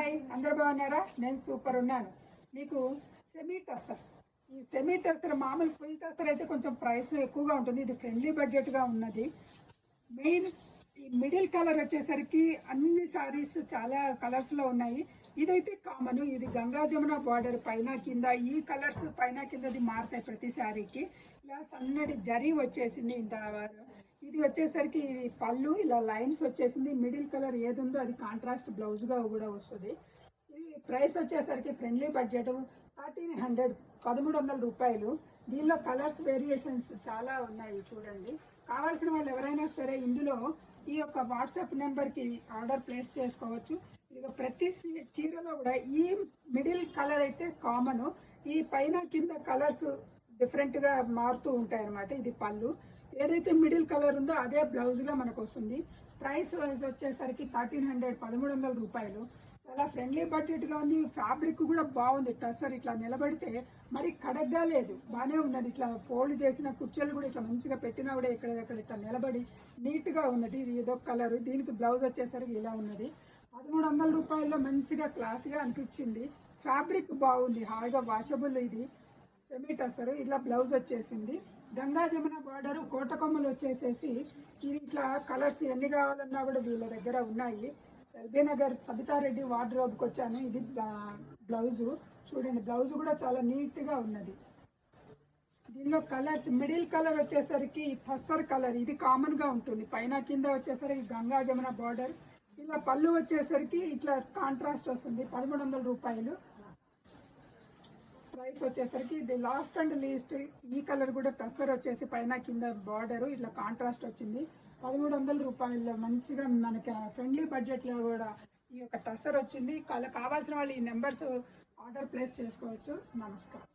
Hi, అందరు బాగున్నారా? నేను సూపర్ ఉన్నాను. మీకు సెమీ టస్సర్, ఈ సెమీ టస్సర్ మామూలు ఫుల్ టస్సర్ అయితే కొంచెం ప్రైస్ ఎక్కువగా ఉంటుంది. ఇది ఫ్రెండ్లీ బడ్జెట్గా ఉన్నది. మెయిన్ ఈ మిడిల్ కలర్ వచ్చేసరికి అన్ని సారీస్ చాలా కలర్స్లో ఉన్నాయి. ఇదైతే కామన్, ఇది గంగా జమున బార్డర్ పైన కింద ఈ కలర్స్ పైన కిందది మారుతాయి ప్రతి శారీకి. ఇలా సన్నటి జరీ వచ్చేసింది ఇంత. ఇది వచ్చేసరికి ఇది పళ్ళు ఇలా లైన్స్ వచ్చేసింది. మిడిల్ కలర్ ఏది ఉందో అది కాంట్రాస్ట్ బ్లౌజ్గా కూడా వస్తుంది. ఇది ప్రైస్ వచ్చేసరికి ఫ్రెండ్లీ బడ్జెట్ 1300, 1300 రూపాయలు. దీనిలో కలర్స్ వేరియేషన్స్ చాలా ఉన్నాయి చూడండి. కావాల్సిన వాళ్ళు ఎవరైనా సరే ఇందులో ఈ యొక్క వాట్సాప్ నెంబర్కి ఆర్డర్ ప్లేస్ చేసుకోవచ్చు. ఇది ప్రతి చీరలో కూడా ఈ మిడిల్ కలర్ అయితే కామను, ఈ పైన కింద కలర్స్ డిఫరెంట్గా మారుతూ ఉంటాయి అన్నమాట. ఇది పళ్ళు, ఏదైతే మిడిల్ కలర్ ఉందో అదే బ్లౌజ్గా మనకు వస్తుంది. ప్రైస్ వచ్చేసరికి 1300, 1300 రూపాయలు. చాలా ఫ్రెండ్లీ బడ్జెట్గా ఉంది. ఫ్యాబ్రిక్ కూడా బాగుంది. టస్సర్ ఇట్లా నిలబడితే మరి కడగ్గా లేదు, బాగానే ఉన్నది. ఇట్లా ఫోల్డ్ చేసిన కుర్చీలు కూడా ఇట్లా మంచిగా పెట్టినా కూడా ఇక్కడ ఇట్లా నిలబడి నీట్గా ఉన్నది. ఇది ఏదో కలర్. దీనికి బ్లౌజ్ వచ్చేసరికి ఇలా ఉన్నది. 1300 రూపాయల్లో మంచిగా క్లాస్గా అనిపించింది. ఫ్యాబ్రిక్ బాగుంది, హాయిగా వాషబుల్. ఇది సెమీ టస్సర్. ఇట్లా బ్లౌజ్ వచ్చేసింది. గంగా జమున బార్డర్ కోటకొమ్మలు వచ్చేసేసి ఇది ఇట్లా కలర్స్ ఎన్ని కావాలన్నా కూడా వీళ్ళ దగ్గర ఉన్నాయి. ఎల్బీ నగర్ సబితారెడ్డి వార్డ్రోబ్కి వచ్చాను. ఇది బ్లౌజు చూడండి, బ్లౌజ్ కూడా చాలా నీట్గా ఉన్నది. దీనిలో కలర్స్ మిడిల్ కలర్ వచ్చేసరికి టస్సర్ కలర్, ఇది కామన్గా ఉంటుంది. పైన కింద వచ్చేసరికి గంగా జమున బార్డర్. ఇలా పళ్ళు వచ్చేసరికి ఇట్లా కాంట్రాస్ట్ వస్తుంది. 1300 రూపాయలు. ప్రైస్ వచ్చేసరికి ఇది లాస్ట్ అండ్ లీస్ట్. ఈ కలర్ కూడా టస్సర్ వచ్చేసి పైన కింద బార్డరు ఇట్లా కాంట్రాస్ట్ వచ్చింది. 1300 రూపాయల్లో మంచిగా మనకి ఫ్రెండ్లీ బడ్జెట్లో కూడా ఈ యొక్క టస్సర్ వచ్చింది. కావాల్సిన వాళ్ళు ఈ నెంబర్స్ ఆర్డర్ ప్లేస్ చేసుకోవచ్చు. నమస్కారం.